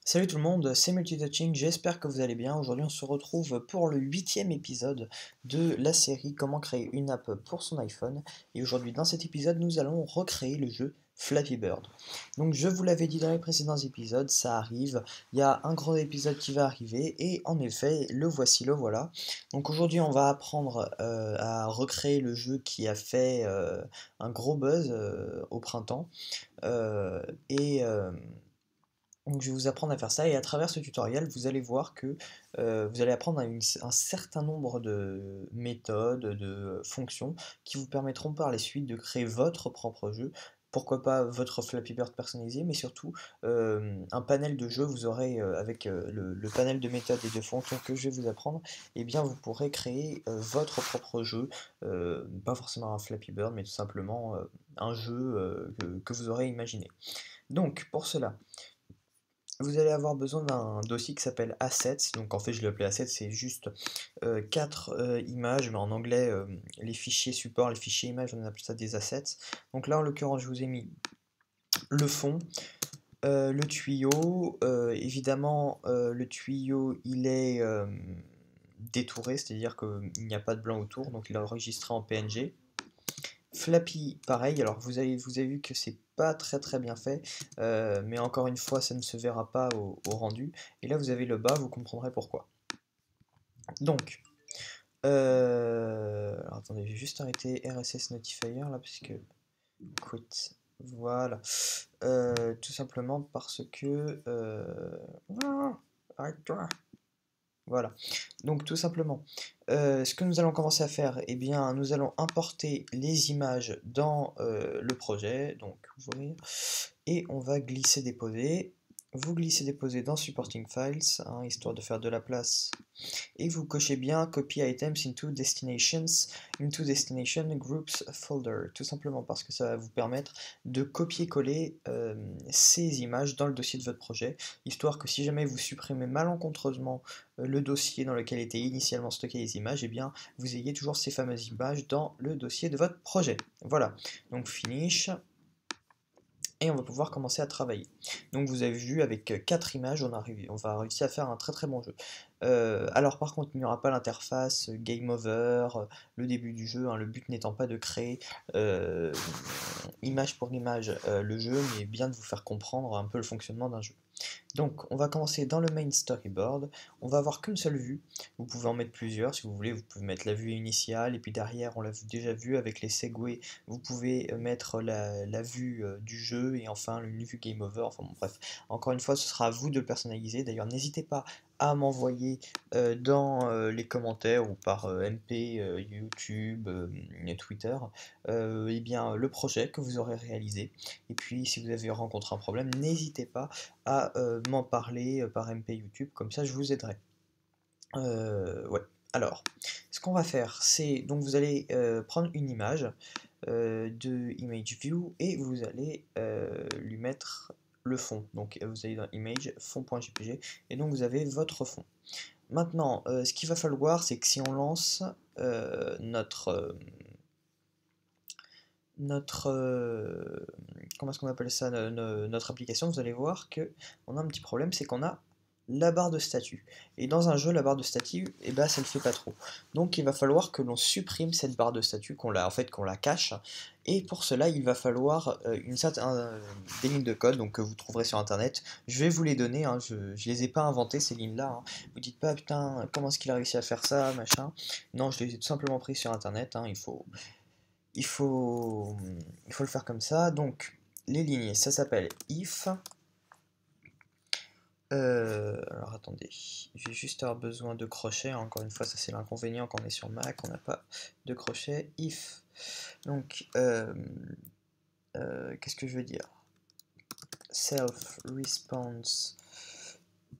Salut tout le monde, c'est Multitouching, j'espère que vous allez bien. Aujourd'hui on se retrouve pour le 8e épisode de la série Comment créer une app pour son iPhone. Et aujourd'hui dans cet épisode nous allons recréer le jeu Flappy Bird. Donc je vous l'avais dit dans les précédents épisodes, ça arrive, il y a un grand épisode qui va arriver et en effet le voici, le voilà. Donc aujourd'hui on va apprendre à recréer le jeu qui a fait un gros buzz au printemps. Euh, et... euh, donc je vais vous apprendre à faire ça et à travers ce tutoriel, vous allez voir que vous allez apprendre un certain nombre de méthodes, de fonctions qui vous permettront par la suite de créer votre propre jeu. Pourquoi pas votre Flappy Bird personnalisé, mais surtout un panel de jeux. Vous aurez avec le panel de méthodes et de fonctions que je vais vous apprendre, eh bien vous pourrez créer votre propre jeu, pas forcément un Flappy Bird, mais tout simplement un jeu que vous aurez imaginé. Donc pour cela, vous allez avoir besoin d'un dossier qui s'appelle Assets. Donc en fait, je l'ai appelé Assets, c'est juste 4 images, mais en anglais, les fichiers support, les fichiers images, on appelle ça des assets. Donc là, en l'occurrence, je vous ai mis le fond, le tuyau. Évidemment, le tuyau, il est détouré, c'est-à-dire qu'il n'y a pas de blanc autour, donc il est enregistré en PNG. Flappy, pareil, alors vous avez vu que c'est pas très bien fait, mais encore une fois, ça ne se verra pas au rendu. Et là, vous avez le bas, vous comprendrez pourquoi. Donc, alors attendez, j'ai juste arrêté RSS Notifier là, parce que quit. Voilà. Tout simplement parce que. Arrête-toi. Voilà. Donc tout simplement, ce que nous allons commencer à faire, eh bien, nous allons importer les images dans le projet, donc ouvrir, et on va glisser-déposer. Vous glissez-déposer dans Supporting Files, hein, histoire de faire de la place, et vous cochez bien Copy Items into Destination Groups Folder, tout simplement parce que ça va vous permettre de copier-coller ces images dans le dossier de votre projet, histoire que si jamais vous supprimez malencontreusement le dossier dans lequel étaient initialement stockées les images, et eh bien vous ayez toujours ces fameuses images dans le dossier de votre projet. Voilà, donc finish. Et on va pouvoir commencer à travailler. Donc vous avez vu, avec 4 images, on va réussir à faire un très bon jeu. Alors par contre, il n'y aura pas l'interface Game Over, le début du jeu, hein, le but n'étant pas de créer euh, image pour image le jeu, mais bien de vous faire comprendre un peu le fonctionnement d'un jeu. Donc, on va commencer dans le main storyboard. On va avoir qu'une seule vue. Vous pouvez en mettre plusieurs si vous voulez. Vous pouvez mettre la vue initiale et puis derrière, on l'a déjà vu avec les segways, vous pouvez mettre la vue du jeu et enfin une vue game over. Enfin bon, bref. Encore une fois, ce sera à vous de le personnaliser. D'ailleurs, n'hésitez pas à m'envoyer dans les commentaires ou par MP, YouTube, Twitter, eh bien, le projet que vous aurez réalisé. Et puis, si vous avez rencontré un problème, n'hésitez pas à m'en parler par MP YouTube, comme ça je vous aiderai. Ouais. Alors, ce qu'on va faire, c'est donc vous allez prendre une image de Image View et vous allez lui mettre le fond. Donc vous allez dans Image, fond.jpg et donc vous avez votre fond. Maintenant, ce qu'il va falloir, c'est que si on lance notre comment est-ce qu'on appelle ça, notre application, vous allez voir que on a un petit problème, c'est qu'on a la barre de statut. Et dans un jeu, la barre de statut, eh ben, ça ne le fait pas trop. Donc il va falloir que l'on supprime cette barre de statut, qu'on la cache. Et pour cela, il va falloir des lignes de code donc, que vous trouverez sur internet. Je vais vous les donner, hein, je ne les ai pas inventées ces lignes-là. Hein. Vous dites pas, putain, comment est-ce qu'il a réussi à faire ça, machin. Non, je les ai tout simplement pris sur internet. Hein, il faut, il faut le faire comme ça. Donc, les lignes, ça s'appelle if. Alors attendez, je vais juste avoir besoin de crochets. Encore une fois, ça c'est l'inconvénient quand on est sur Mac, on n'a pas de crochet. If. Donc, qu'est-ce que je veux dire? Self response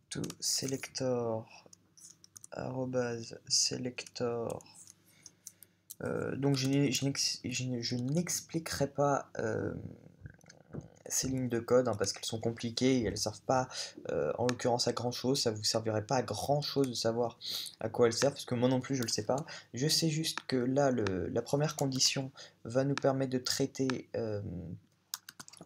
to selector selector. Donc je n'expliquerai pas ces lignes de code hein, parce qu'elles sont compliquées et elles ne servent pas en l'occurrence à grand chose. Ça vous servirait pas à grand chose de savoir à quoi elles servent parce que moi non plus je le sais pas. Je sais juste que là la première condition va nous permettre de traiter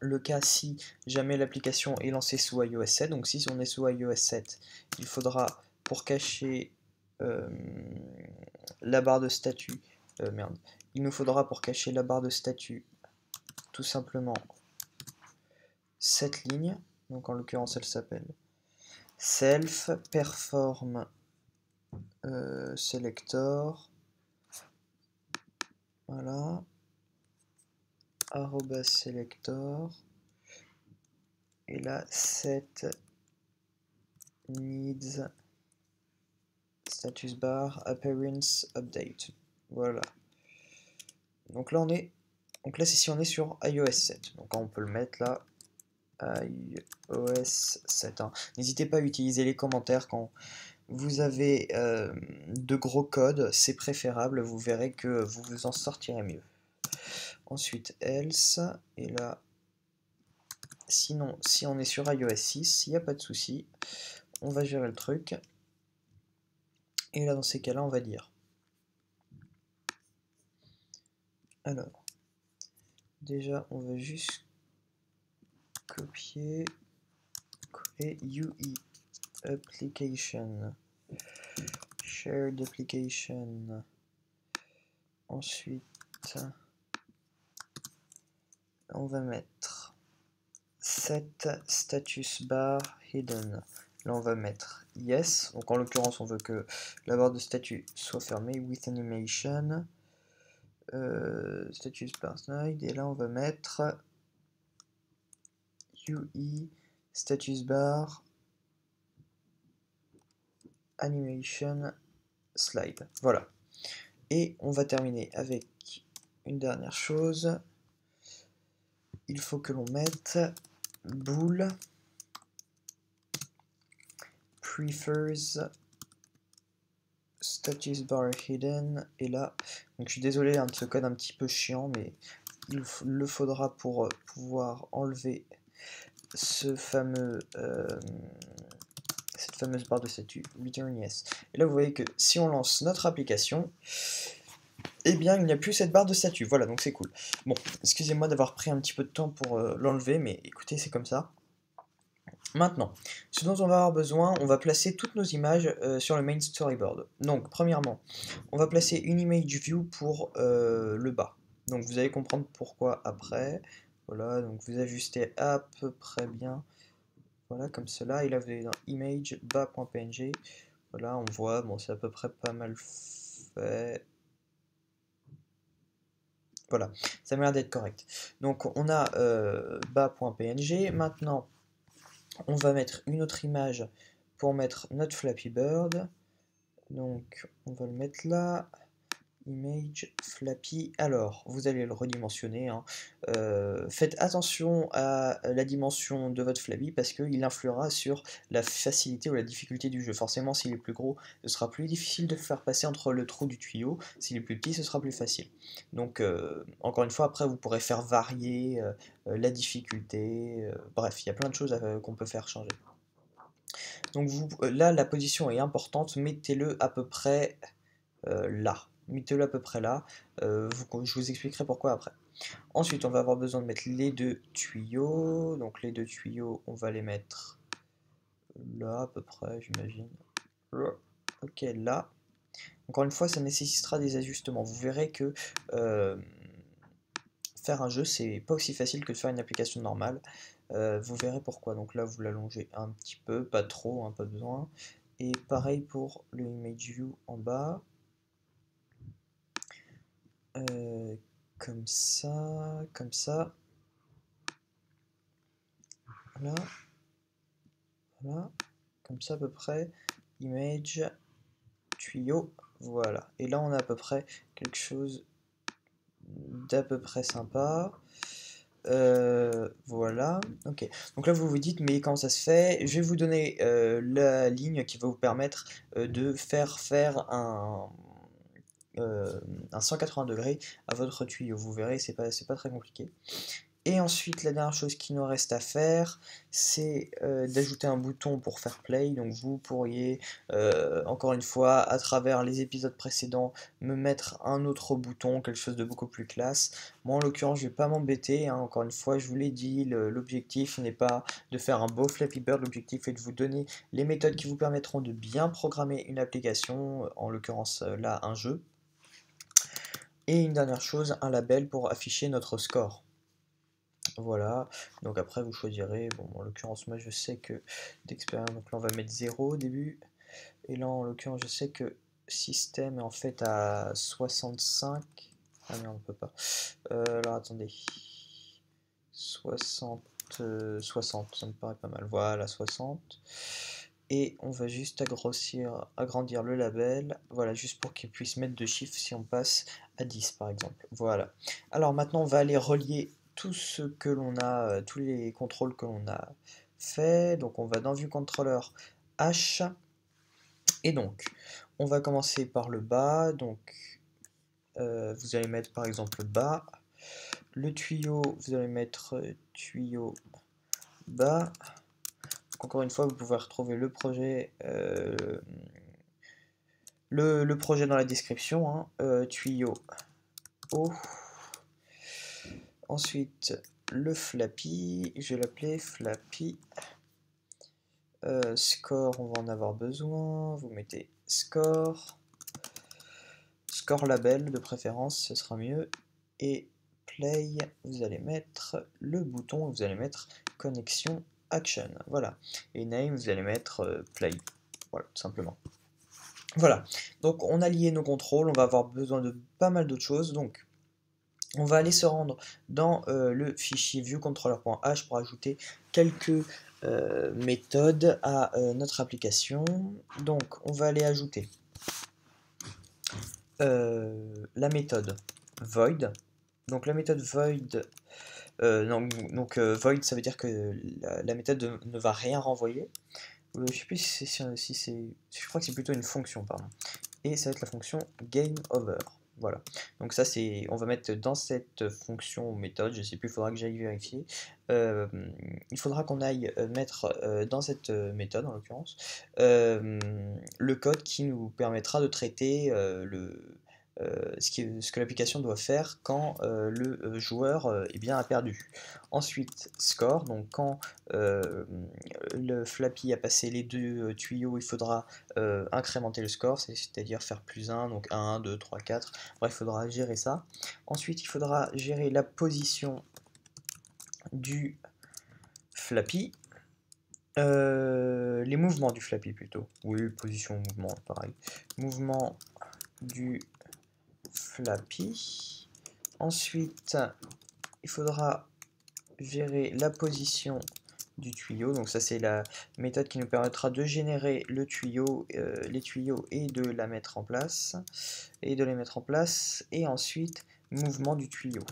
le cas si jamais l'application est lancée sous iOS 7. Donc si on est sous iOS 7, il faudra, pour cacher la barre de statut, il nous faudra pour cacher la barre de statut tout simplement cette ligne. Donc en l'occurrence elle s'appelle self perform selector, voilà, @selector, et là set needs status bar appearance update, voilà. Donc là c'est si on est sur iOS 7, donc on peut le mettre là, iOS 7, hein. N'hésitez pas à utiliser les commentaires quand vous avez de gros codes, c'est préférable, vous verrez que vous vous en sortirez mieux. Ensuite else, et là sinon si on est sur iOS 6, il n'y a pas de souci, on va gérer le truc, et là dans ces cas là on va dire, alors déjà on va juste copier, coller UI application, shared application, ensuite on va mettre set status bar hidden, là on va mettre yes, donc en l'occurrence on veut que la barre de statut soit fermée, with animation, status bar snide, et là on va mettre UI status bar animation slide, voilà. Et on va terminer avec une dernière chose, il faut que l'on mette bool prefers status bar hidden, et là, donc je suis désolé de ce code un petit peu chiant, mais il le faudra pour pouvoir enlever ce fameux, cette fameuse barre de statut return yes. Et là vous voyez que si on lance notre application, eh bien il n'y a plus cette barre de statut, voilà, donc c'est cool. Bon, excusez-moi d'avoir pris un petit peu de temps pour l'enlever, mais écoutez, c'est comme ça. Maintenant, ce dont on va avoir besoin, on va placer toutes nos images sur le main storyboard. Donc, premièrement, on va placer une image view pour le bas. Donc, vous allez comprendre pourquoi après. Voilà, donc vous ajustez à peu près bien. Voilà, comme cela. Et là, vous allez dans image bas.png. Voilà, on voit, bon, c'est à peu près pas mal fait. Voilà, ça m'a l'air d'être correct. Donc, on a bas.png. Maintenant, on va mettre une autre image pour mettre notre Flappy Bird. Donc on va le mettre là, image Flappy. Alors vous allez le redimensionner, hein. Faites attention à la dimension de votre Flappy parce qu'il influera sur la facilité ou la difficulté du jeu. Forcément, s'il est plus gros, ce sera plus difficile de faire passer entre le trou du tuyau. S'il est plus petit, ce sera plus facile. Donc encore une fois, après vous pourrez faire varier la difficulté. Bref, il y a plein de choses qu'on peut faire changer. Donc là, la position est importante, mettez-le à peu près là. Mettez-le à peu près là. Je vous expliquerai pourquoi après. Ensuite, on va avoir besoin de mettre les deux tuyaux. Donc les deux tuyaux, on va les mettre là à peu près, j'imagine. Ok, là. Encore une fois, ça nécessitera des ajustements. Vous verrez que faire un jeu, c'est pas aussi facile que de faire une application normale. Vous verrez pourquoi. Donc là, vous l'allongez un petit peu, pas trop, hein, pas besoin. Et pareil pour le image view en bas. Comme ça, comme ça. Voilà. Voilà. Comme ça à peu près. Image, tuyau, voilà. Et là, on a à peu près quelque chose d'à peu près sympa. Voilà, ok. Donc là vous vous dites mais comment ça se fait? Je vais vous donner la ligne qui va vous permettre de faire un 180 degrés à votre tuyau. Vous verrez, c'est pas très compliqué. Et ensuite, la dernière chose qu'il nous reste à faire, c'est d'ajouter un bouton pour faire play. Donc vous pourriez, encore une fois, à travers les épisodes précédents, me mettre un autre bouton, quelque chose de beaucoup plus classe. Moi, en l'occurrence, je ne vais pas m'embêter, hein. Encore une fois, je vous l'ai dit, l'objectif n'est pas de faire un beau Flappy Bird. L'objectif est de vous donner les méthodes qui vous permettront de bien programmer une application, en l'occurrence là, un jeu. Et une dernière chose, un label pour afficher notre score. Voilà, donc après vous choisirez, bon en l'occurrence moi je sais que d'expérience, donc là on va mettre 0 au début, et là en l'occurrence je sais que système est en fait à 65, ah non on peut pas, alors attendez, 60, 60, ça me paraît pas mal, voilà 60, et on va juste agrandir le label, voilà, juste pour qu'il puisse mettre 2 chiffres si on passe à 10 par exemple, voilà. Alors maintenant on va aller relier tout ce que l'on a, tous les contrôles que l'on a fait, donc on va dans View Controller H, et donc on va commencer par le bas, donc vous allez mettre par exemple bas, le tuyau, vous allez mettre tuyau bas. Encore une fois, vous pouvez retrouver le projet, le projet dans la description, hein. Tuyau haut. Ensuite, le Flappy, je vais l'appeler Flappy. Score, on va en avoir besoin. Vous mettez score. Score label de préférence, ce sera mieux. Et play, vous allez mettre le bouton, vous allez mettre connexion action. Voilà. Et name, vous allez mettre play. Voilà, tout simplement. Voilà. Donc on a lié nos contrôles, on va avoir besoin de pas mal d'autres choses. Donc on va aller se rendre dans le fichier viewcontroller.h pour ajouter quelques méthodes à notre application. Donc on va aller ajouter la méthode void. Donc la méthode void, void ça veut dire que la méthode ne va rien renvoyer. Je sais plus si c'est, je crois que c'est plutôt une fonction, pardon. Et ça va être la fonction gameOver. Voilà. Donc ça c'est, on va mettre dans cette fonction méthode, je sais plus, il faudra que j'aille vérifier. Il faudra qu'on aille mettre dans cette méthode en l'occurrence le code qui nous permettra de traiter ce que l'application doit faire quand le joueur eh bien, a perdu. Ensuite, score, donc quand le Flappy a passé les deux tuyaux, il faudra incrémenter le score, c'est-à-dire faire plus 1, donc 1, 2, 3, 4, bref, il faudra gérer ça. Ensuite, il faudra gérer la position du Flappy, les mouvements du Flappy plutôt, oui, position, mouvement, pareil, mouvement du Flappy. Ensuite, il faudra gérer la position du tuyau. Donc ça c'est la méthode qui nous permettra de générer le tuyau, les tuyaux et de la mettre en place. Et ensuite, mouvement du tuyau.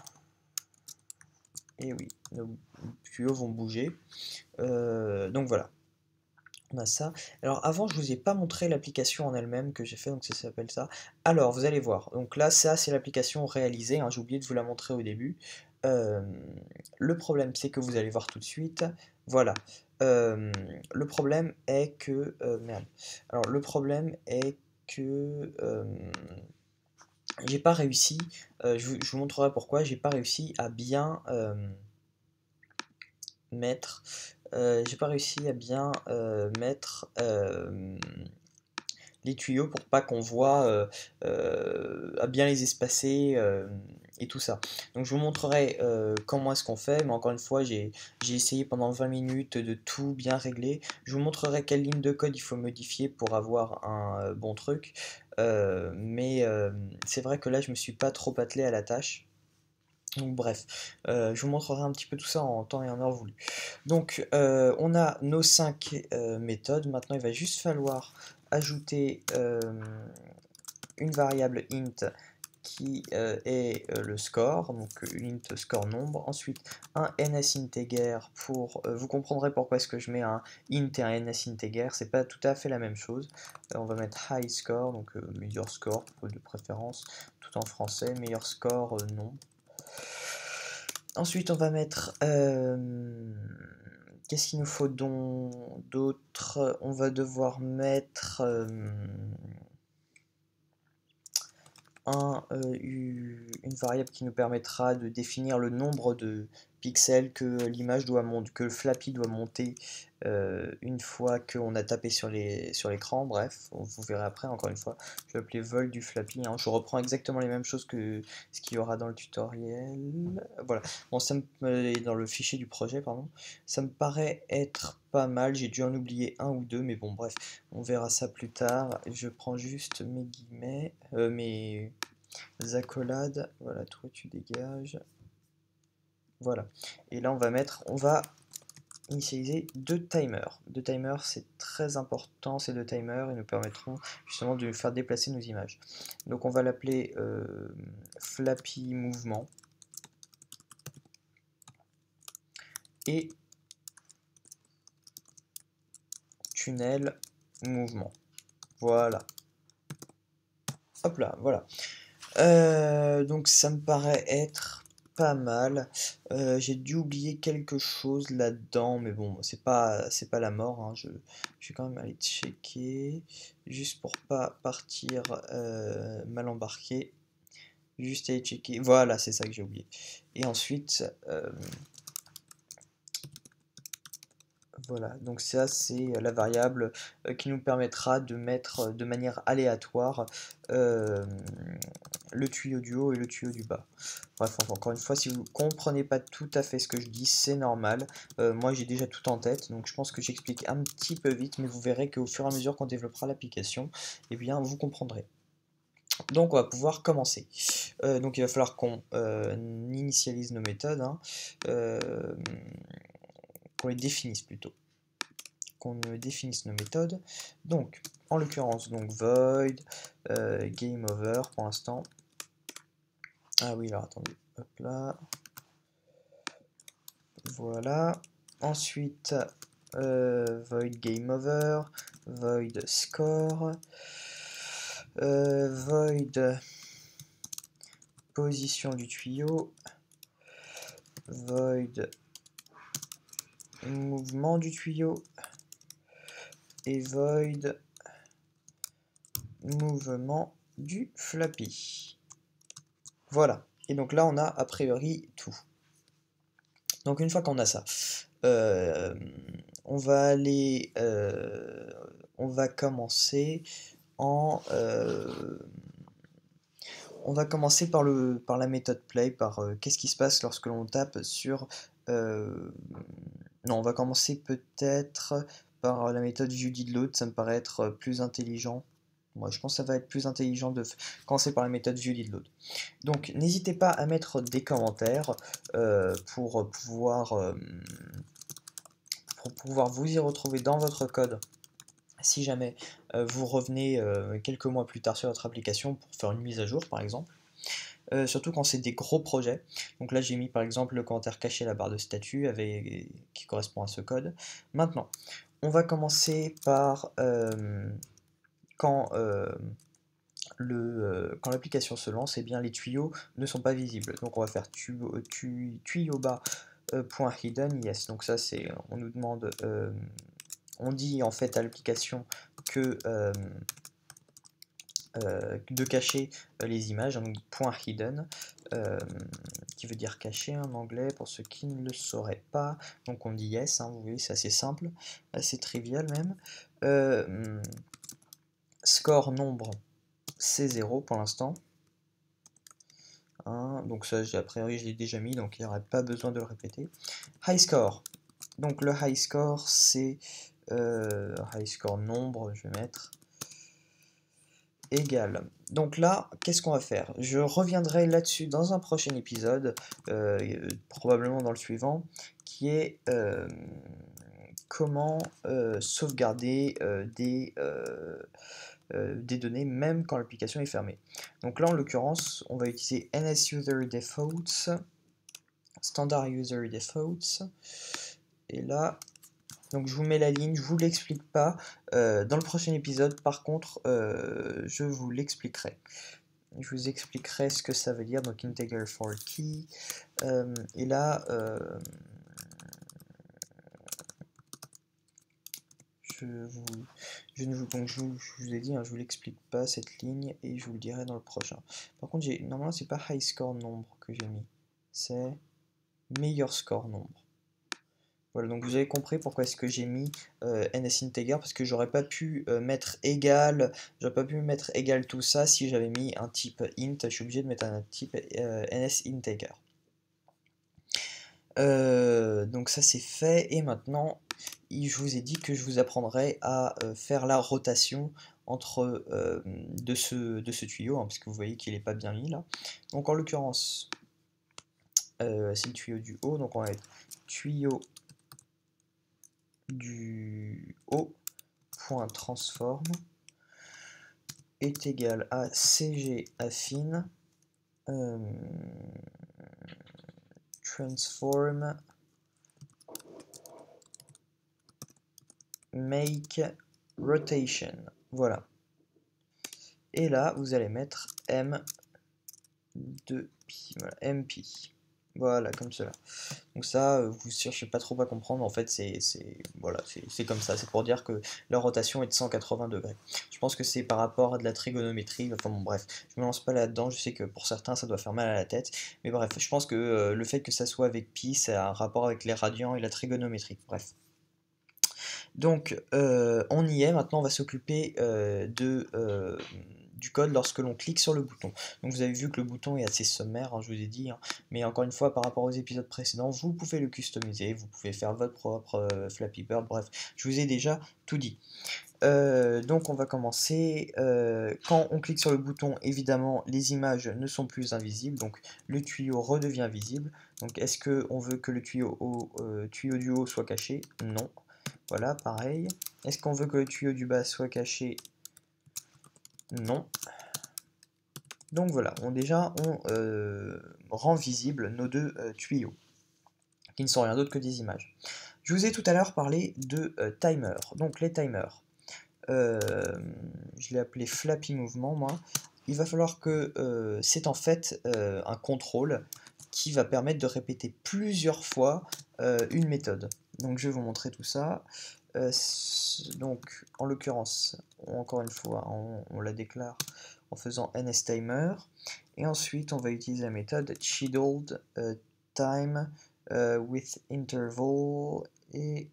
Et oui, nos tuyaux vont bouger. Donc voilà. On a ça. Alors avant, je vous ai pas montré l'application en elle-même que j'ai fait, donc ça s'appelle ça. Alors, vous allez voir. Donc là, ça, c'est l'application réalisée, hein, j'ai oublié de vous la montrer au début. Le problème, c'est que vous allez voir tout de suite. Voilà. Le problème est que... merde. Alors, le problème est que... j'ai pas réussi... je vous montrerai pourquoi. J'ai pas réussi à bien mettre... j'ai pas réussi à bien mettre les tuyaux pour pas qu'on voit à bien les espacer et tout ça. Donc je vous montrerai comment est-ce qu'on fait, mais encore une fois j'ai essayé pendant 20 minutes de tout bien régler. Je vous montrerai quelle ligne de code il faut modifier pour avoir un bon truc, mais c'est vrai que là je me suis pas trop attelé à la tâche. Donc bref, je vous montrerai un petit peu tout ça en temps et en heure voulu. Donc on a nos 5 méthodes, maintenant il va juste falloir ajouter une variable int qui est le score, donc int score nombre, ensuite un NSInteger pour, vous comprendrez pourquoi est-ce que je mets un int et un NSInteger, c'est pas tout à fait la même chose. On va mettre high score, donc meilleur score de préférence, tout en français, meilleur score nombre. Ensuite, on va mettre... qu'est-ce qu'il nous faut d'autre? On va devoir mettre une variable qui nous permettra de définir le nombre de pixels que l'image doit monter, que le Flappy doit monter une fois qu'on a tapé sur l'écran. Bref, vous verrez après, encore une fois. Je vais appeler vol du Flappy, hein. Je reprends exactement les mêmes choses que ce qu'il y aura dans le tutoriel. Voilà, bon, dans le fichier du projet, pardon. Ça me paraît être pas mal, j'ai dû en oublier un ou deux, mais bon, bref, on verra ça plus tard. Je prends juste mes guillemets, mes accolades. Voilà, toi tu dégages. Voilà. Et là, on va initialiser deux timers. Deux timers, c'est très important, ces deux timers, ils nous permettront justement de faire déplacer nos images. Donc on va l'appeler Flappy Mouvement. Et tunnel mouvement. Voilà. Hop là, voilà. Donc ça me paraît être pas mal. J'ai dû oublier quelque chose là-dedans, mais bon, c'est pas la mort, hein. Je vais quand même aller checker, juste pour pas partir mal embarqué. Juste aller checker. Voilà, c'est ça que j'ai oublié. Et ensuite, voilà, donc ça c'est la variable qui nous permettra de mettre de manière aléatoire le tuyau du haut et le tuyau du bas. Bref, encore une fois, si vous ne comprenez pas tout à fait ce que je dis, c'est normal. Moi j'ai déjà tout en tête, donc je pense que j'explique un petit peu vite, mais vous verrez qu'au fur et à mesure qu'on développera l'application, eh bien vous comprendrez. Donc on va pouvoir commencer. Donc il va falloir qu'on initialise nos méthodes, hein, qu'on les définisse plutôt. Qu'on définisse nos méthodes. Donc, en l'occurrence, donc void, game over pour l'instant. Ah oui, alors attendez, hop là. Voilà. Ensuite, void game over, void score, void position du tuyau, void mouvement du tuyau et void mouvement du Flappy. Voilà. Et donc là, on a a priori tout. Donc une fois qu'on a ça, on va aller, on va commencer en, on va commencer par la méthode play, par qu'est-ce qui se passe lorsque l'on tape sur, non, on va commencer peut-être par la méthode viewDidLoad, ça me paraît être plus intelligent. Moi, je pense que ça va être plus intelligent de commencer par la méthode viewDidLoad. Donc, n'hésitez pas à mettre des commentaires pour pouvoir vous y retrouver dans votre code si jamais vous revenez quelques mois plus tard sur votre application pour faire une mise à jour, par exemple. Surtout quand c'est des gros projets. Donc là, j'ai mis par exemple le commentaire caché à la barre de statut qui correspond à ce code. Maintenant, on va commencer par quand l'application se lance, et bien les tuyaux ne sont pas visibles. Donc on va faire tuyau bas .hidden, yes. Donc ça c'est, on nous demande, on dit en fait à l'application que de cacher les images, donc .hidden, qui veut dire caché en anglais pour ceux qui ne le sauraient pas. Donc on dit yes, hein, vous voyez, c'est assez simple, assez trivial même. Score nombre, c'est 0 pour l'instant. Hein, donc ça, a priori, je l'ai déjà mis, donc il n'y aurait pas besoin de le répéter. High score. Donc le high score, c'est high score nombre, je vais mettre égal. Donc là, qu'est-ce qu'on va faire? Je reviendrai là-dessus dans un prochain épisode, probablement dans le suivant, qui est comment sauvegarder des données même quand l'application est fermée. Donc là en l'occurrence on va utiliser NSUserDefaults, Standard User Defaults, et là donc je vous mets la ligne, je vous l'explique pas dans le prochain épisode, par contre je vous l'expliquerai. je vous expliquerai ce que ça veut dire, donc integer for key, et là, je vous ai dit, hein, je vous l'explique pas cette ligne et je vous le dirai dans le prochain. Par contre, normalement c'est pas high score nombre que j'ai mis, c'est meilleur score nombre. Voilà, donc vous avez compris pourquoi est-ce que j'ai mis NSInteger, parce que j'aurais pas pu mettre égal, j'aurais pas pu mettre égal tout ça si j'avais mis un type int, je suis obligé de mettre un type NSInteger. Donc ça c'est fait, et maintenant je vous ai dit que je vous apprendrai à faire la rotation entre de ce tuyau, hein, parce que vous voyez qu'il n'est pas bien mis là. Donc en l'occurrence, c'est le tuyau du haut, donc on va mettre tuyau du haut point transform est égal à cg affine transform make rotation. Voilà. Et là, vous allez mettre m de pi. Voilà, mpi. Voilà, comme cela. Donc ça, vous cherchez pas trop à comprendre, en fait, voilà, c'est comme ça, c'est pour dire que la rotation est de 180 degrés. Je pense que c'est par rapport à de la trigonométrie, enfin bon, bref, je me lance pas là-dedans, je sais que pour certains, ça doit faire mal à la tête, mais bref, je pense que le fait que ça soit avec pi, ça a un rapport avec les radians et la trigonométrie, bref. Donc, on y est, maintenant on va s'occuper du code lorsque l'on clique sur le bouton. Donc vous avez vu que le bouton est assez sommaire, hein, je vous ai dit, hein, mais encore une fois, par rapport aux épisodes précédents, vous pouvez le customiser, vous pouvez faire votre propre Flappy Bird, bref, je vous ai déjà tout dit. Donc on va commencer, quand on clique sur le bouton, évidemment les images ne sont plus invisibles, donc le tuyau redevient visible. Donc est-ce qu'on veut que le tuyau du haut soit caché? Non. Voilà, pareil. Est-ce qu'on veut que le tuyau du bas soit caché? Non. Donc voilà, on rend visible nos deux tuyaux, qui ne sont rien d'autre que des images. Je vous ai tout à l'heure parlé de timers. Donc les timers, je l'ai appelé Flappy Mouvement, moi. Il va falloir que c'est en fait un contrôle qui va permettre de répéter plusieurs fois une méthode. Donc je vais vous montrer tout ça. Donc en l'occurrence, encore une fois, on la déclare en faisant NSTimer. Et ensuite, on va utiliser la méthode scheduled time with interval. Et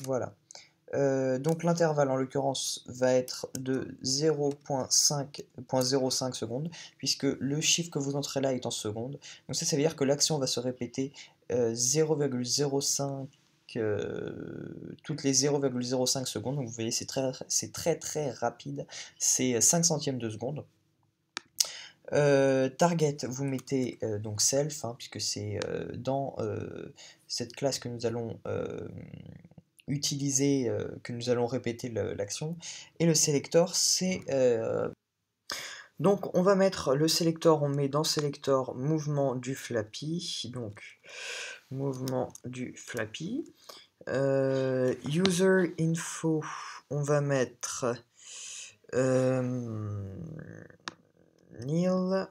voilà. Donc l'intervalle en l'occurrence va être de 0.05 secondes, puisque le chiffre que vous entrez là est en secondes. Donc ça veut dire que l'action va se répéter 0,05 toutes les 0,05 secondes. Donc vous voyez, c'est très rapide, c'est 5 centièmes de seconde. Target, vous mettez donc self, hein, puisque c'est dans cette classe que nous allons utiliser, que nous allons répéter l'action. Et le selector, c'est... Donc on va mettre le selector, on met dans selector mouvement du Flappy, donc mouvement du Flappy. User info, on va mettre nil,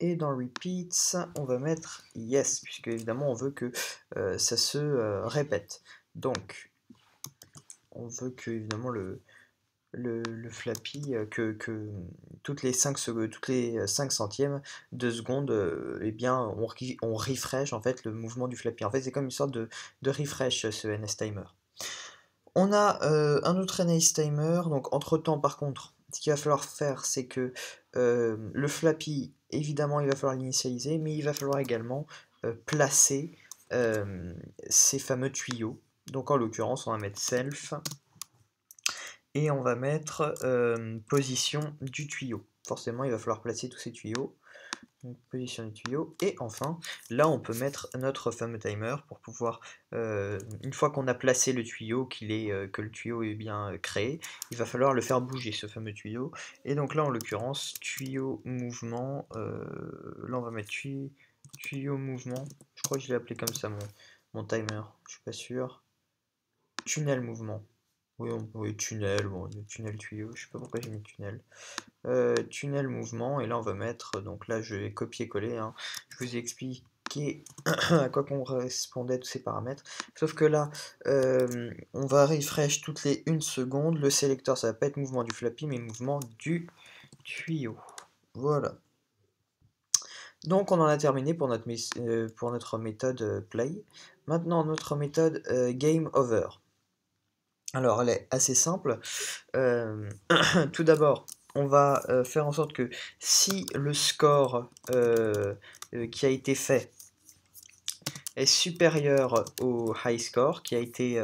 et dans repeats, on va mettre yes, puisque évidemment on veut que ça se répète. Donc on veut que évidemment le Flappy, que toutes les 5 centièmes de seconde, eh bien, on refresh en fait le mouvement du Flappy. En fait, c'est comme une sorte de refresh, ce NSTimer. On a un autre NSTimer, donc entre temps par contre, ce qu'il va falloir faire, c'est que le Flappy, évidemment, il va falloir l'initialiser, mais il va falloir également placer ces fameux tuyaux. Donc en l'occurrence, on va mettre self, et on va mettre position du tuyau. Forcément, il va falloir placer tous ces tuyaux. Donc, position du tuyau. Et enfin, là, on peut mettre notre fameux timer pour pouvoir, une fois qu'on a placé le tuyau, que le tuyau est bien créé, il va falloir le faire bouger, ce fameux tuyau. Et donc là, en l'occurrence, tuyau mouvement. Là, on va mettre tuyau mouvement. Je crois que je l'ai appelé comme ça, mon timer. Je suis pas sûr. Tunnel mouvement. oui, tunnel, bon, tunnel tuyau, je sais pas pourquoi j'ai mis tunnel. Tunnel mouvement, et là on va mettre, donc là je vais copier-coller, hein. Je vous ai expliqué à quoi correspondaient tous ces paramètres, sauf que là on va refresh toutes les 1 seconde, le sélecteur ça va pas être mouvement du flappy mais mouvement du tuyau. Voilà. Donc on en a terminé pour notre méthode play. Maintenant notre méthode game over. Alors elle est assez simple. Tout d'abord, on va faire en sorte que si le score qui a été fait est supérieur au high score qui a été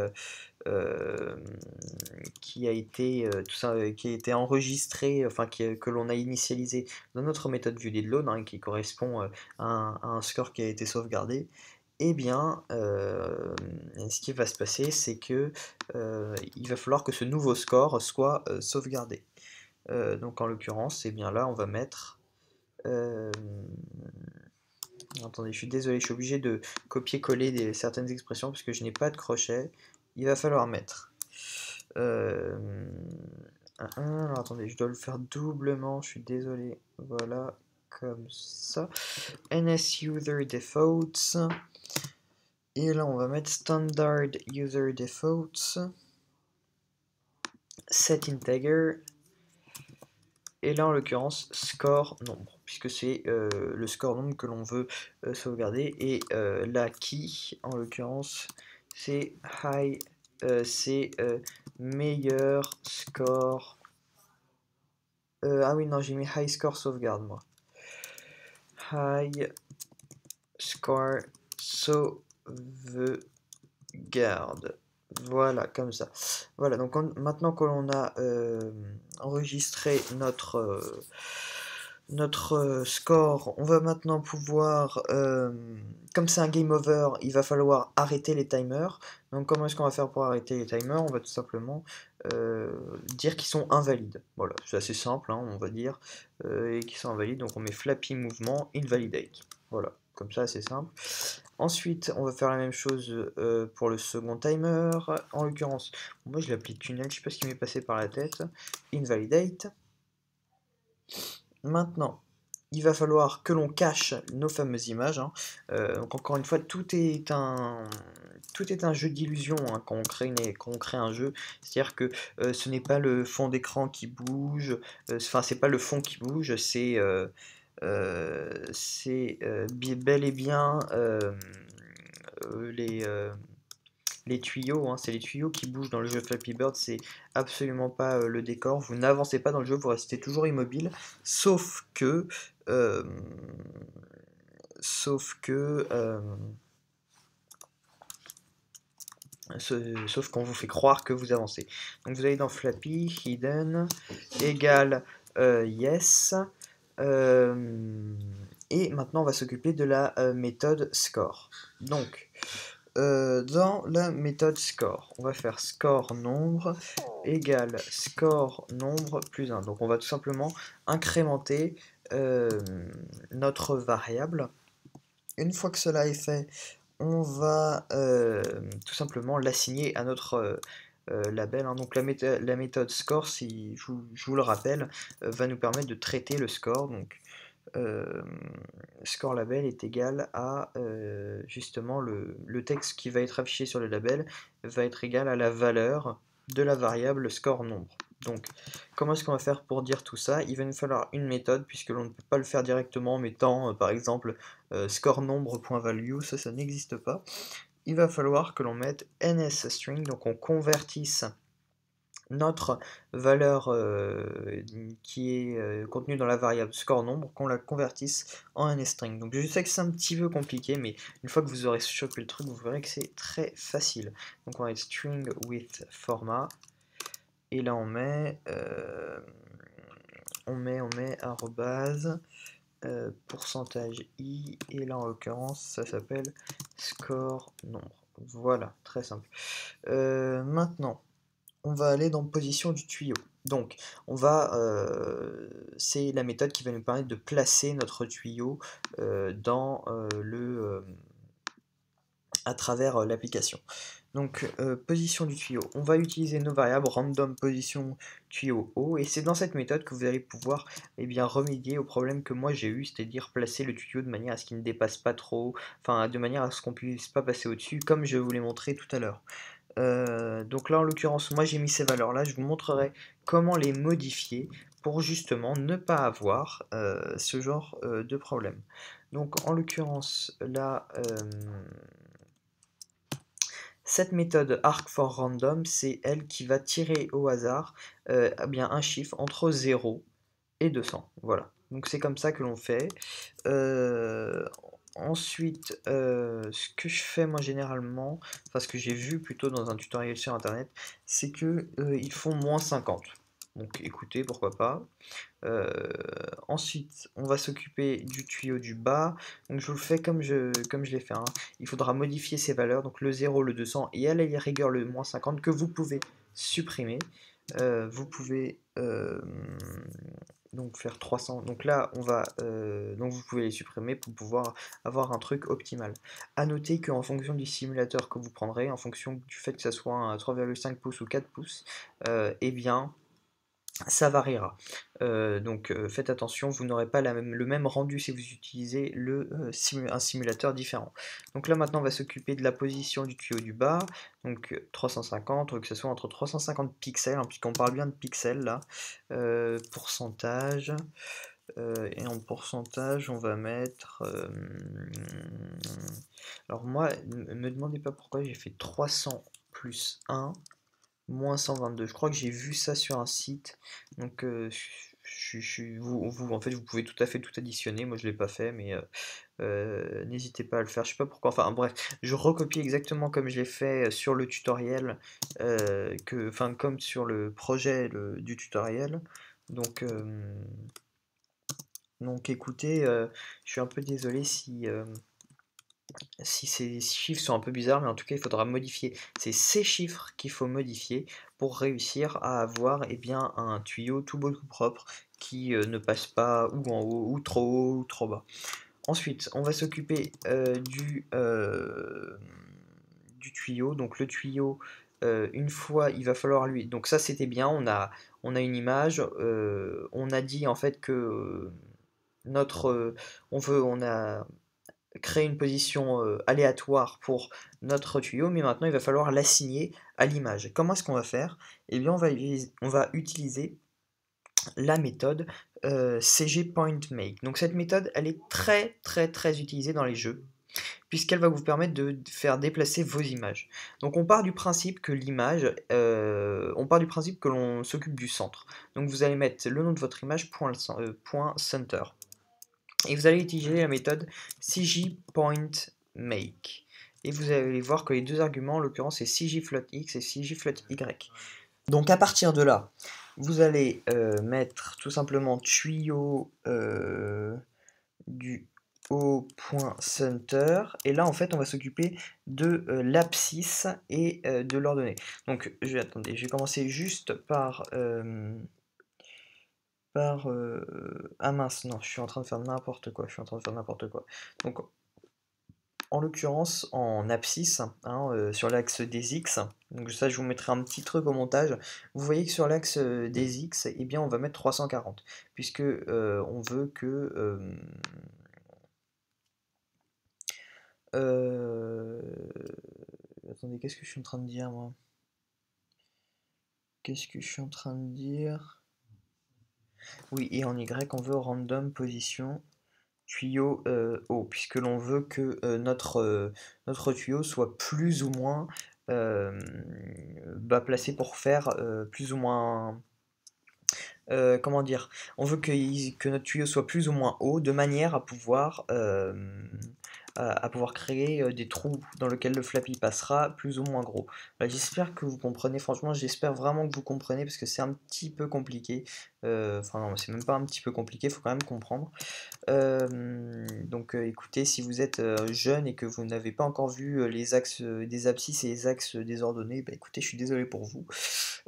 enregistré, enfin que l'on a initialisé dans notre méthode viewDidLoad, hein, qui correspond à un score qui a été sauvegardé, eh bien, ce qui va se passer, c'est que il va falloir que ce nouveau score soit sauvegardé. Donc en l'occurrence, eh bien là, on va mettre... attendez, je suis désolé, je suis obligé de copier-coller certaines expressions parce que je n'ai pas de crochet. Il va falloir mettre... alors attendez, je dois le faire doublement, je suis désolé. Voilà, comme ça. NSUserDefaults. Et là, on va mettre standard user defaults, set integer, et là en l'occurrence score nombre, puisque c'est le score nombre que l'on veut sauvegarder, et la key en l'occurrence c'est meilleur score. Ah oui, non, j'ai mis high score sauvegarde moi. High score sauvegarde. Voilà, comme ça. Voilà, donc maintenant que l'on a enregistré notre score, on va maintenant pouvoir, comme c'est un game over, il va falloir arrêter les timers. Donc comment est-ce qu'on va faire pour arrêter les timers? On va tout simplement dire qu'ils sont invalides. Voilà, c'est assez simple, hein, on va dire qu'ils sont invalides. Donc on met flappy mouvement invalidate. Voilà, comme ça c'est simple. Ensuite, on va faire la même chose pour le second timer. En l'occurrence, moi je l'ai appelé tunnel, je sais pas ce qui m'est passé par la tête. Invalidate. Maintenant, il va falloir que l'on cache nos fameuses images, hein. Donc encore une fois, tout est un jeu d'illusion, hein, quand on crée un jeu. C'est-à-dire que ce n'est pas le fond d'écran qui bouge, enfin c'est pas le fond qui bouge, c'est bel et bien les tuyaux, hein, c'est les tuyaux qui bougent dans le jeu Flappy Bird, c'est absolument pas le décor, vous n'avancez pas dans le jeu, vous restez toujours immobile, sauf que euh, sauf que sauf qu'on vous fait croire que vous avancez. Donc vous allez dans Flappy, Hidden, égale yes, et maintenant on va s'occuper de la méthode score. Donc dans la méthode score, on va faire score nombre égale score nombre plus 1. Donc on va tout simplement incrémenter notre variable. Une fois que cela est fait, on va tout simplement l'assigner à notre label, hein. Donc la méthode score, si je vous le rappelle, va nous permettre de traiter le score. Donc score label est égal à justement le texte qui va être affiché sur le label va être égal à la valeur de la variable score nombre. Donc comment est-ce qu'on va faire pour dire tout ça? Il va nous falloir une méthode, puisque l'on ne peut pas le faire directement en mettant par exemple score nombre.value, ça n'existe pas. Il va falloir que l'on mette NSString, donc on convertisse notre valeur qui est contenue dans la variable score nombre, qu'on la convertisse en NSString. Donc je sais que c'est un petit peu compliqué, mais une fois que vous aurez chopé le truc, vous verrez que c'est très facile. Donc on va mettre string with format, et là on met arrobase pourcentage i, et là en l'occurrence ça s'appelle score nombre. Voilà, très simple. Maintenant, on va aller dans position du tuyau. Donc, c'est la méthode qui va nous permettre de placer notre tuyau à travers l'application. Donc position du tuyau, on va utiliser nos variables random position tuyau haut, et c'est dans cette méthode que vous allez pouvoir remédier au problème que moi j'ai eu, c'est-à-dire placer le tuyau de manière à ce qu'il ne dépasse pas trop, enfin de manière à ce qu'on puisse pas passer au-dessus, comme je vous l'ai montré tout à l'heure. Donc là en l'occurrence moi j'ai mis ces valeurs là, je vous montrerai comment les modifier pour justement ne pas avoir ce genre de problème. Donc en l'occurrence là cette méthode arc4random, c'est elle qui va tirer au hasard un chiffre entre 0 et 200. Voilà, donc c'est comme ça que l'on fait. Ensuite, ce que je fais moi généralement, enfin ce que j'ai vu plutôt dans un tutoriel sur internet, c'est que ils font -50. Donc écoutez, pourquoi pas. Ensuite, on va s'occuper du tuyau du bas. Donc je vous le fais comme je l'ai fait, hein. Il faudra modifier ces valeurs, donc le 0, le 200 et à la rigueur le -50 que vous pouvez supprimer. Vous pouvez donc faire 300. Donc là, donc vous pouvez les supprimer pour pouvoir avoir un truc optimal. A noter qu'en fonction du simulateur que vous prendrez, en fonction du fait que ça soit un 3,5 pouces ou 4 pouces, ça variera. Donc faites attention, vous n'aurez pas le même rendu si vous utilisez un simulateur différent. Donc là maintenant on va s'occuper de la position du tuyau du bas, donc 350, que ce soit entre 350 pixels, hein, puisqu'on parle bien de pixels là. Pourcentage, et en pourcentage on va mettre... alors moi, ne me demandez pas pourquoi j'ai fait 300 plus 1, moins 122. Je crois que j'ai vu ça sur un site. Donc en fait, vous pouvez tout à fait tout additionner. Moi, je l'ai pas fait, mais n'hésitez pas à le faire. Je sais pas pourquoi. Enfin, bref, je recopie exactement comme je l'ai fait sur le tutoriel, enfin, comme sur le projet du tutoriel. Donc, écoutez, je suis un peu désolé si ces chiffres sont un peu bizarres, mais en tout cas, il faudra modifier. C'est ces chiffres qu'il faut modifier pour réussir à avoir un tuyau tout beau, tout propre, qui ne passe pas ou en haut, ou trop bas. Ensuite, on va s'occuper du tuyau. Donc le tuyau, une fois, il va falloir lui... Donc ça, c'était bien, on a une image. On a dit en fait que on a créé une position aléatoire pour notre tuyau, mais maintenant il va falloir l'assigner à l'image. Comment est-ce qu'on va faire? Eh bien, on va utiliser la méthode CGPointMake. Donc cette méthode, elle est très utilisée dans les jeux, puisqu'elle va vous permettre de faire déplacer vos images. Donc on part du principe que on part du principe que l'on s'occupe du centre. Donc vous allez mettre le nom de votre image point center. Et vous allez utiliser la méthode CGPointMake. Et vous allez voir que les deux arguments, en l'occurrence, c'est CGFloatX et CGFloatY. Donc à partir de là, vous allez mettre tout simplement tuyau du haut.center. Et là, en fait, on va s'occuper de l'abscisse et de l'ordonnée. Donc, attendez, je vais commencer juste par... ah mince, non, je suis en train de faire n'importe quoi, Donc, en l'occurrence, en abscisse, hein, sur l'axe des X, donc ça, je vous mettrai un petit truc au montage. Vous voyez que sur l'axe des X, eh bien, on va mettre 340, puisque on veut que... attendez, qu'est-ce que je suis en train de dire, moi? Qu'est-ce que je suis en train de dire? Oui, et en Y, on veut random position tuyau haut, puisque l'on veut que notre tuyau soit plus ou moins placé pour faire plus ou moins... comment dire? On veut que notre tuyau soit plus ou moins haut, de manière à pouvoir créer des trous dans lesquels le flappy passera plus ou moins gros. J'espère que vous comprenez, franchement j'espère vraiment que vous comprenez, parce que c'est un petit peu compliqué. Enfin non, c'est même pas un petit peu compliqué, il faut quand même comprendre. Donc écoutez, si vous êtes jeune et que vous n'avez pas encore vu les axes des abscisses et les axes désordonnés, bah écoutez, je suis désolé pour vous.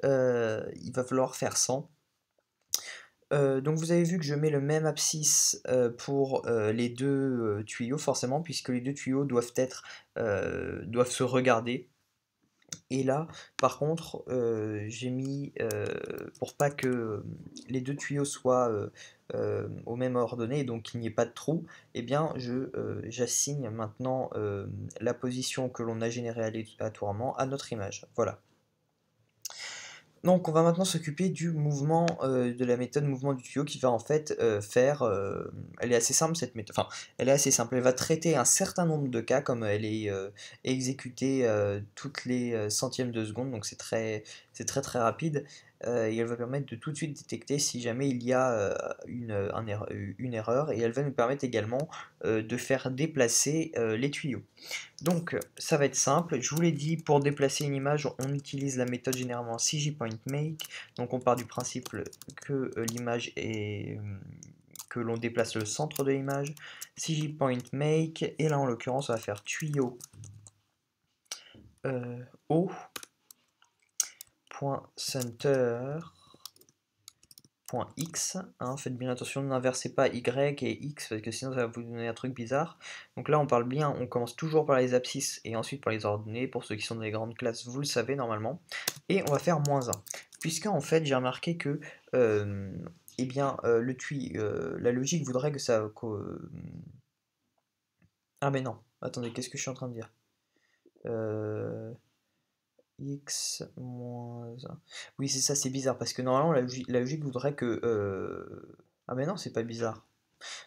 Il va falloir faire 100. Donc vous avez vu que je mets le même abscisse pour les deux tuyaux, forcément, puisque les deux tuyaux doivent se regarder. Et là, par contre, j'ai mis, pour pas que les deux tuyaux soient au même ordonnée, donc qu'il n'y ait pas de trou, eh bien, j'assigne maintenant la position que l'on a générée aléatoirement à notre image. Voilà. Donc on va maintenant s'occuper du mouvement, de la méthode mouvement du tuyau qui va en fait faire, elle est assez simple cette méthode, enfin elle est assez simple, elle va traiter un certain nombre de cas comme elle est exécutée toutes les centièmes de seconde, donc c'est très très rapide, et elle va permettre de tout de suite détecter si jamais il y a une erreur, et elle va nous permettre également de faire déplacer les tuyaux. Donc, ça va être simple. Je vous l'ai dit, pour déplacer une image, on utilise la méthode généralement CJPointMake. Donc, on part du principe que l'image est que l'on déplace le centre de l'image. CJPointMake, et là en l'occurrence, on va faire tuyau O.center. X, hein, faites bien attention, n'inversez pas Y et X parce que sinon ça va vous donner un truc bizarre. Donc là on parle bien, on commence toujours par les abscisses et ensuite par les ordonnées, pour ceux qui sont dans les grandes classes vous le savez normalement. Et on va faire -1, puisque en fait j'ai remarqué que eh bien, la logique voudrait que ça... Ah mais non, attendez, qu'est-ce que je suis en train de dire X moins 1. Oui, c'est ça, c'est bizarre, parce que normalement, la logique voudrait que... Ah mais non, c'est pas bizarre.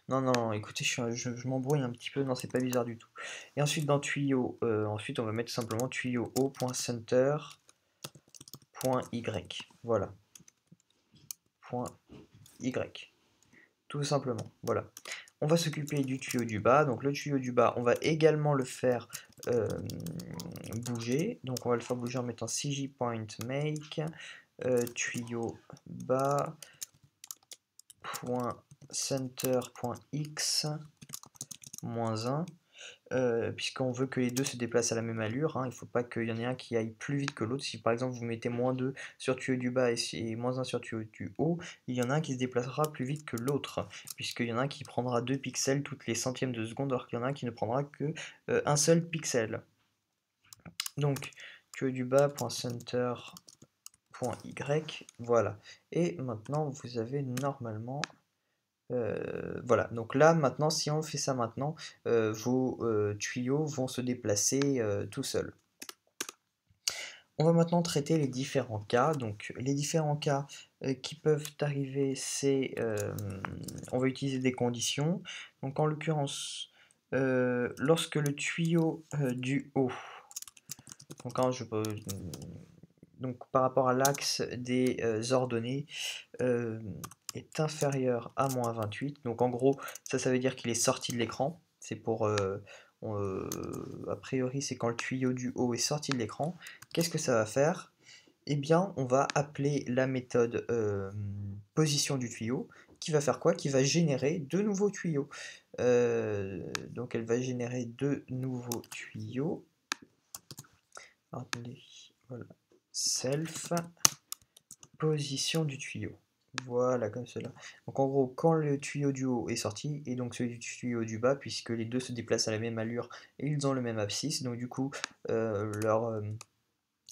Non, non, non, écoutez, je m'embrouille un petit peu, non, c'est pas bizarre du tout. Et ensuite, dans tuyau, ensuite, on va mettre simplement tuyau O.center.Y. Voilà. .Y. Tout simplement, voilà. On va s'occuper du tuyau du bas. Donc le tuyau du bas, on va également le faire bouger. Donc on va le faire bouger en mettant CJPointMake, tuyau bas, .center.x, -1. Puisqu'on veut que les deux se déplacent à la même allure, hein. Il ne faut pas qu'il y en ait un qui aille plus vite que l'autre. Si par exemple vous mettez -2 sur tuyau du bas et -1 sur tuyau du haut, il y en a un qui se déplacera plus vite que l'autre, puisqu'il y en a un qui prendra 2 pixels toutes les centièmes de seconde, alors qu'il y en a un qui ne prendra que un seul pixel. Donc tuyau du bas, .center.y, voilà. Et maintenant vous avez normalement... voilà, donc là maintenant, si on fait ça maintenant, vos tuyaux vont se déplacer tout seuls. On va maintenant traiter les différents cas. Donc les différents cas qui peuvent arriver, c'est on va utiliser des conditions. Donc en l'occurrence, lorsque le tuyau du haut, donc, hein, donc par rapport à l'axe des ordonnées, est inférieur à -28. Donc en gros, ça veut dire qu'il est sorti de l'écran. C'est pour... a priori, c'est quand le tuyau du haut est sorti de l'écran. Qu'est-ce que ça va faire? Eh bien, on va appeler la méthode position du tuyau, qui va faire quoi? Qui va générer deux nouveaux tuyaux. Donc elle va générer deux nouveaux tuyaux. Attendez, voilà. Self, position du tuyau. Voilà, comme cela. Donc en gros, quand le tuyau du haut est sorti, et donc celui du tuyau du bas, puisque les deux se déplacent à la même allure et ils ont le même abscisse, donc du coup, leur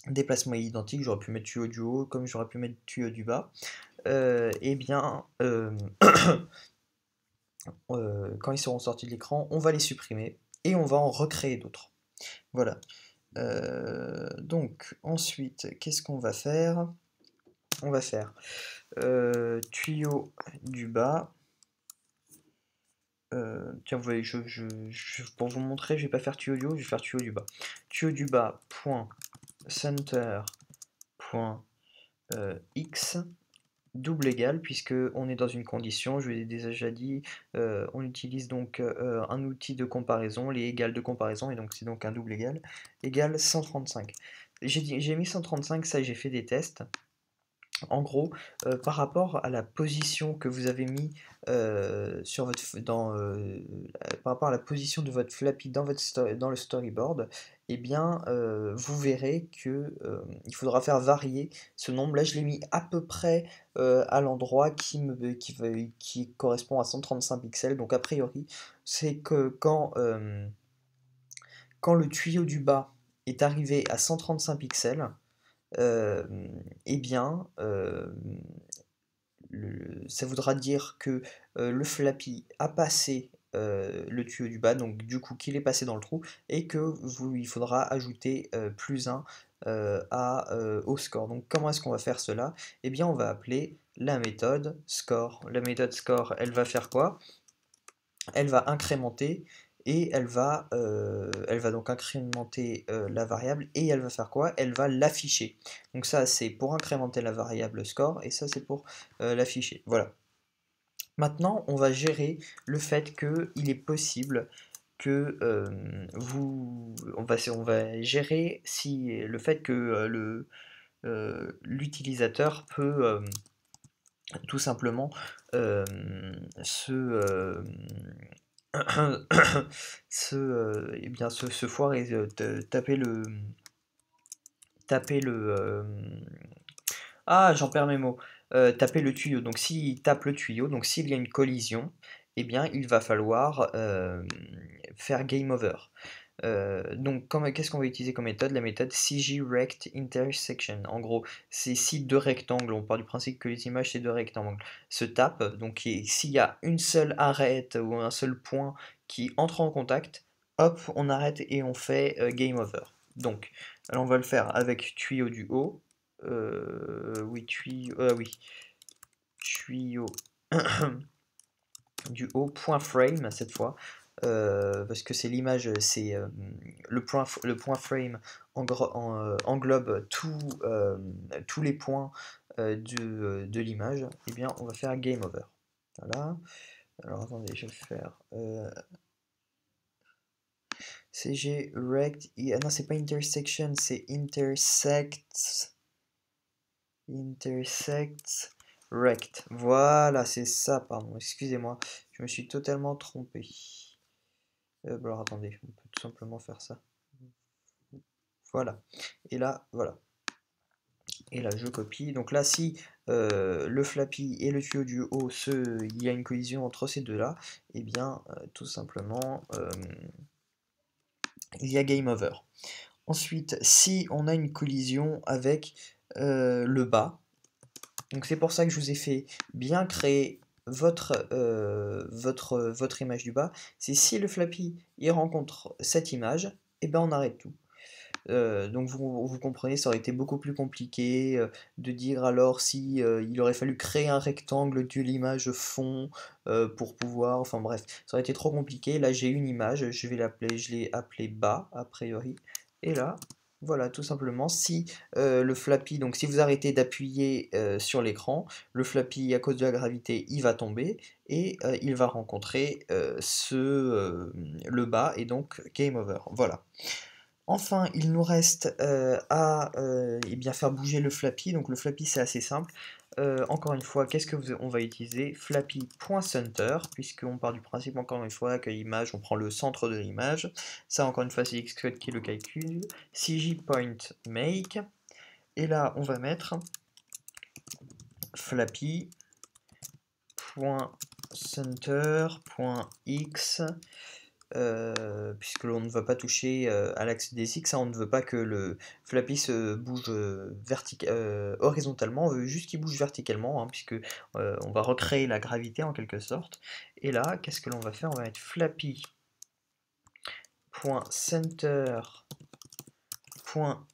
déplacement est identique. J'aurais pu mettre tuyau du haut comme j'aurais pu mettre tuyau du bas. Eh bien, quand ils seront sortis de l'écran, on va les supprimer et on va en recréer d'autres. Voilà. Donc ensuite, qu'est-ce qu'on va faire? On va faire tuyau du bas. Tiens, vous voyez, pour vous montrer, je vais pas faire tuyau du haut, je vais faire tuyau du bas. Tuyau du bas, point center, point x, double égal, puisque on est dans une condition, je l'ai déjà dit, on utilise donc un outil de comparaison, les égales de comparaison, et donc c'est donc un double égal, égale 135. J'ai mis 135, ça j'ai fait des tests. En gros, par rapport à la position que vous avez mis sur par rapport à la position de votre flappy dans le storyboard, eh bien, vous verrez que il faudra faire varier ce nombre. Là, je l'ai mis à peu près à l'endroit qui correspond à 135 pixels. Donc, a priori, c'est que quand le tuyau du bas est arrivé à 135 pixels, eh bien, ça voudra dire que le Flappy a passé le tuyau du bas, donc du coup qu'il est passé dans le trou, et que il faudra ajouter +1 au score. Donc comment est-ce qu'on va faire cela? Eh bien on va appeler la méthode score. La méthode score, elle va faire quoi? Elle va incrémenter et elle va donc incrémenter la variable et elle va faire quoi? Elle va l'afficher. Donc ça c'est pour incrémenter la variable score et ça c'est pour l'afficher. Voilà. Maintenant on va gérer le fait qu'il est possible que on va gérer si le fait que l'utilisateur peut tout simplement euh, se, eh bien, se foirer, taper le, ah, j'en perds mes mots, taper le tuyau. Donc s'il tape le tuyau, donc s'il y a une collision, eh bien, il va falloir faire game over. Donc, qu'est-ce qu'on va utiliser comme méthode? La méthode CGRectIntersection. En gros, c'est si deux rectangles, on part du principe que les images c'est deux rectangles, se tapent, donc s'il y a une seule arête ou un seul point qui entre en contact, hop, on arrête et on fait game over. Donc, alors on va le faire avec tuyau du haut. Oui, tuyau du haut, point frame cette fois. Parce que c'est l'image, c'est le point frame englobe tous les points de l'image. Eh bien, on va faire game over. Voilà. Alors attendez, je vais faire CG rect. Ah non, c'est pas intersection, c'est intersect rect. Voilà, c'est ça, pardon. Excusez-moi, je me suis totalement trompé. Alors attendez, on peut tout simplement faire ça. Voilà. Et là, voilà. Et là, je copie. Donc là, si le Flappy et le tuyau du haut, il y a une collision entre ces deux-là, et bien, tout simplement, il y a game over. Ensuite, si on a une collision avec le bas, donc c'est pour ça que je vous ai fait bien créer votre image du bas, c'est si le Flappy il rencontre cette image, et ben on arrête tout. Donc vous comprenez, ça aurait été beaucoup plus compliqué de dire alors si il aurait fallu créer un rectangle de l'image fond pour pouvoir, enfin bref, ça aurait été trop compliqué. Là j'ai une image, je l'ai appelée bas a priori, et là voilà, tout simplement, si le Flappy, donc si vous arrêtez d'appuyer sur l'écran, le Flappy, à cause de la gravité, il va tomber et il va rencontrer le bas et donc game over. Voilà. Enfin, il nous reste à eh bien, faire bouger le Flappy. Donc le Flappy, c'est assez simple. Encore une fois, qu'est-ce que on va utiliser? Flappy.center, puisqu'on part du principe, encore une fois, que l'image, on prend le centre de l'image. Ça, encore une fois, c'est Xcode qui le calcule. CG.Point.Make. Et là, on va mettre Flappy.center.x. Puisque l'on ne va pas toucher à l'axe des X, hein, on ne veut pas que le Flappy se bouge horizontalement, on veut juste qu'il bouge verticalement, hein, puisque on va recréer la gravité en quelque sorte. Et là, qu'est-ce que l'on va faire? On va mettre Flappy.center.y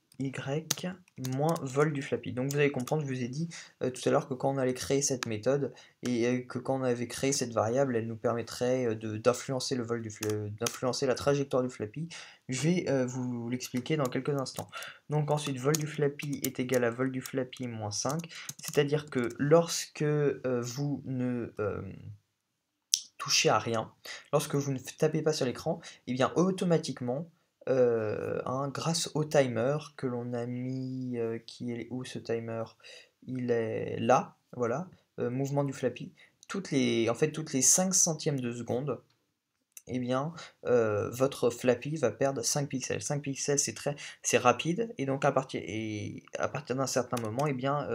moins vol du Flappy. Donc vous allez comprendre, je vous ai dit tout à l'heure que quand on allait créer cette méthode et que quand on avait créé cette variable, elle nous permettrait d'influencer d'influencer la trajectoire du Flappy. Je vais vous l'expliquer dans quelques instants. Donc ensuite, vol du Flappy est égal à vol du Flappy moins 5, c'est-à-dire que lorsque vous ne touchez à rien, lorsque vous ne tapez pas sur l'écran, et bien automatiquement, grâce au timer que l'on a mis, qui est où ce timer? Il est là, voilà, mouvement du Flappy. En fait, toutes les 5 centièmes de seconde, eh bien, votre Flappy va perdre 5 pixels. 5 pixels, c'est rapide, et donc à partir d'un certain moment, eh bien,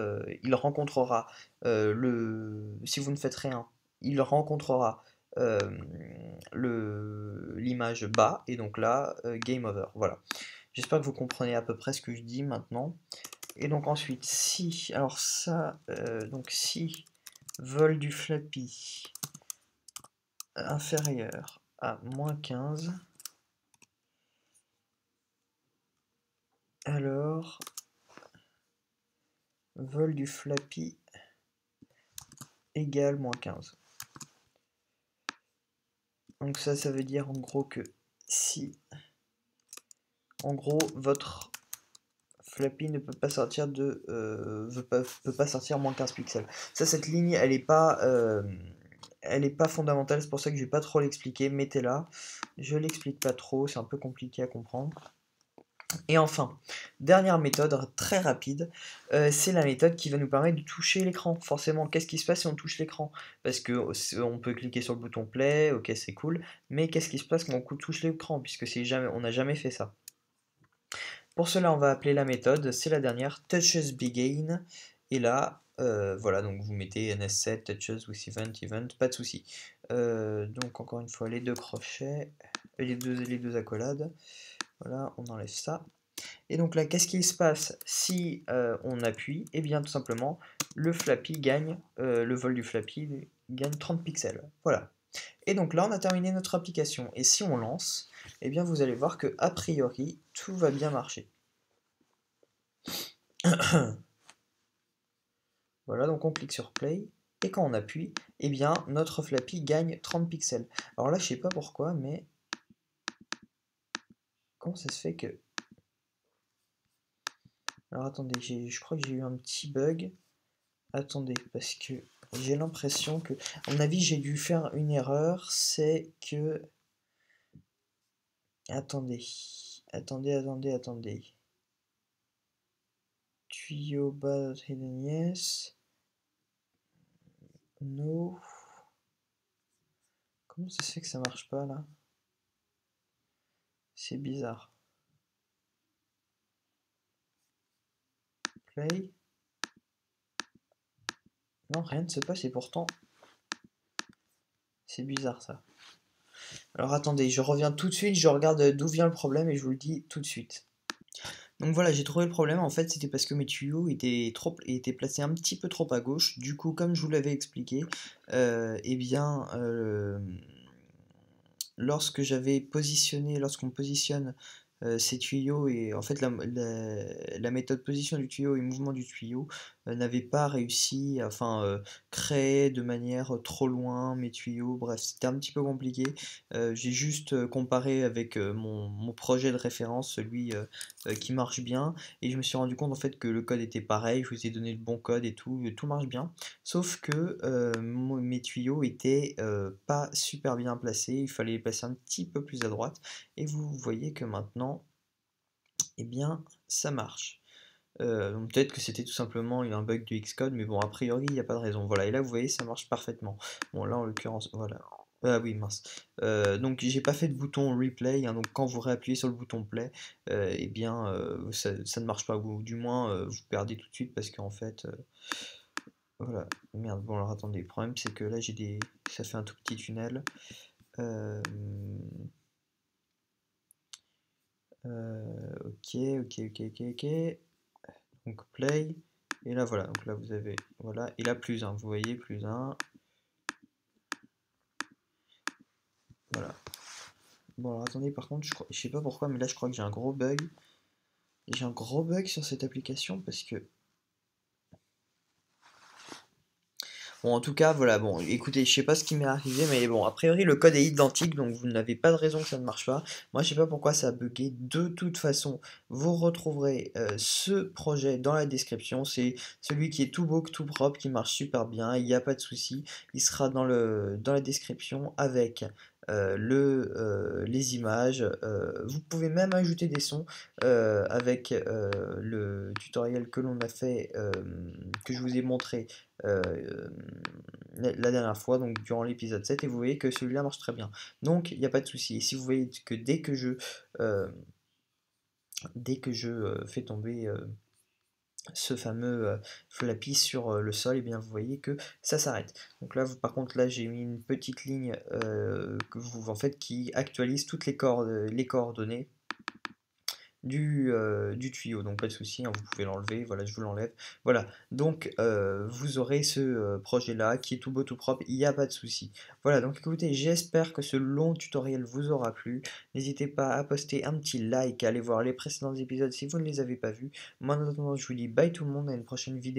il rencontrera si vous ne faites rien, il rencontrera l'image bas, et donc là, game over. Voilà. J'espère que vous comprenez à peu près ce que je dis maintenant. Et donc ensuite, si, alors ça, donc si vol du Flappy inférieur à -15, alors vol du Flappy égale -15. Donc ça veut dire en gros que si, en gros, votre Flappy ne peut pas sortir de, peut pas sortir -15 pixels. Ça, cette ligne, elle est pas fondamentale, c'est pour ça que je vais pas trop l'expliquer. Mettez-la. Je l'explique pas trop, c'est un peu compliqué à comprendre. Et enfin, dernière méthode très rapide, c'est la méthode qui va nous permettre de toucher l'écran. Forcément, qu'est-ce qui se passe si on touche l'écran? Parce que on peut cliquer sur le bouton play, ok c'est cool, mais qu'est-ce qui se passe quand on touche l'écran? Puisque on n'a jamais fait ça. Pour cela, on va appeler la méthode, c'est la dernière, touches begin, et là, voilà, donc vous mettez ns7, touches with event, pas de souci. Donc encore une fois, les deux crochets, les deux accolades, voilà, on enlève ça. Et donc là, qu'est-ce qui se passe si on appuie? Eh bien, tout simplement, le Flappy gagne, le vol du Flappy gagne 30 pixels. Voilà. Et donc là, on a terminé notre application. Et si on lance, eh bien, vous allez voir que a priori, tout va bien marcher. Voilà, donc on clique sur Play. Et quand on appuie, eh bien, notre Flappy gagne 30 pixels. Alors là, je sais pas pourquoi, mais comment ça se fait que... Alors attendez, je crois que j'ai eu un petit bug. Attendez, parce que j'ai l'impression que, à mon avis, j'ai dû faire une erreur. C'est que... Attendez, attendez. Tuyau bas hidden yes. No. Comment ça se fait que ça marche pas là? C'est bizarre. Play. Non, rien ne se passe et pourtant... C'est bizarre ça. Alors attendez, je reviens tout de suite, je regarde d'où vient le problème et je vous le dis tout de suite. Donc voilà, j'ai trouvé le problème, en fait c'était parce que mes tuyaux étaient placés un petit peu trop à gauche. Du coup, comme je vous l'avais expliqué, eh bien, lorsqu'on positionne ces tuyaux, et en fait la méthode position du tuyau et mouvement du tuyau n'avait pas réussi à créer de manière trop loin mes tuyaux. Bref, c'était un petit peu compliqué. J'ai juste comparé avec mon projet de référence, celui qui marche bien, et je me suis rendu compte en fait que le code était pareil. Je vous ai donné le bon code et tout marche bien, sauf que mes tuyaux étaient pas super bien placés. Il fallait les placer un petit peu plus à droite, et vous voyez que maintenant, eh bien, ça marche. Donc peut-être que c'était tout simplement un bug du Xcode, mais bon, a priori, il n'y a pas de raison. Voilà, et là, vous voyez, ça marche parfaitement. Bon, là, en l'occurrence, voilà. Ah oui, mince. Donc, j'ai pas fait de bouton replay, hein, donc quand vous réappuyez sur le bouton play, eh bien, ça ne marche pas, ou du moins, vous perdez tout de suite, parce qu'en fait, voilà, merde, bon, alors attendez, le problème, c'est que là, ça fait un tout petit tunnel. Ok. Donc play, et là voilà, donc là vous avez, voilà, et là plus 1, vous voyez, plus 1, voilà. Bon alors attendez, par contre, je sais pas pourquoi, mais là je crois que j'ai un gros bug. J'ai un gros bug sur cette application parce que... Bon, en tout cas, voilà, bon, écoutez, je sais pas ce qui m'est arrivé, mais bon, a priori, le code est identique, donc vous n'avez pas de raison que ça ne marche pas. Moi, je sais pas pourquoi ça a bugué. De toute façon, vous retrouverez ce projet dans la description. C'est celui qui est tout beau, tout propre, qui marche super bien, il n'y a pas de souci. Il sera dans la description avec les images. Vous pouvez même ajouter des sons avec le tutoriel que l'on a fait, que je vous ai montré euh, la dernière fois, donc durant l'épisode 7, et vous voyez que celui-là marche très bien. Donc il n'y a pas de souci. Et si vous voyez que euh, dès que je fais tomber ce fameux Flappy sur le sol, et bien vous voyez que ça s'arrête. Donc là, par contre, là j'ai mis une petite ligne en fait, qui actualise toutes les coordonnées du tuyau, donc pas de souci, hein, vous pouvez l'enlever, voilà, je vous l'enlève. Voilà, donc vous aurez ce projet-là qui est tout beau, tout propre, il n'y a pas de souci. Voilà, donc écoutez, j'espère que ce long tutoriel vous aura plu. N'hésitez pas à poster un petit like, à aller voir les précédents épisodes si vous ne les avez pas vus. Moi, en attendant, je vous dis bye tout le monde, à une prochaine vidéo.